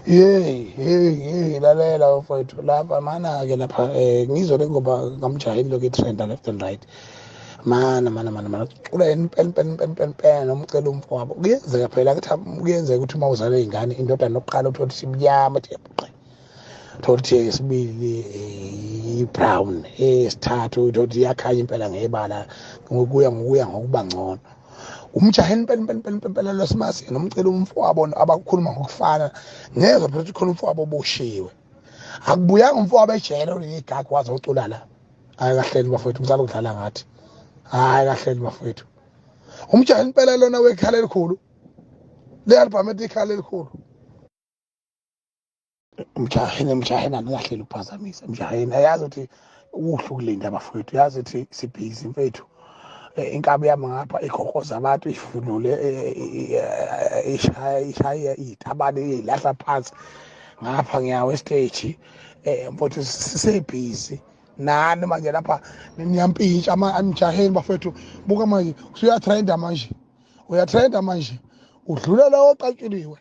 Hey, lalela mfowethu lapha mana-ke lapha ngizobe ngoba ngamjaheli lokhu i-trend left and right. Mana ucula impela nomcela umfowabo. Kuyenzeka phela kuyenzeka ukuthi uma uzala iy'ngane indodana yokuqala uthole ukuthi imnyama thebhuqe. Uthole ukuthi esibili i-brown, esithathu uthole ukuthi iyakhanya impela ngebala ngokuya ngokuba ngcono. Umjaheni impela lwasimasi nomcela umfowabo abakhuluma ngokufana ngezwe phela ukuthi khona umfowabo oboshiwe. Akubuyanga umfowabo ejele uyigaga waze ucula la. Hayi kahleli bafowethu ngizala ukudlala ngathi. Hayi kahleli bafowethu. Umjaheni impela lona wekhala elikhulu. Le album ethi ikhala elikhulu. Umjaheni anikahleli ukuphazamisa. Umjaheni ayazi ukuthi ukuhle ukulinda abafowethu. Yazi ukuthi sibhizi mfethu. Inkabi yami ngapha ikhokhoza abantu ifunule ishaya itabane ilahla phansi ngapha ngiyawe stage mfowethu sisebhizi nani manje lapha niyampintsha amjaheni bafowethu buka manje uyatrenda manje udlula lawo oqatshiliwe.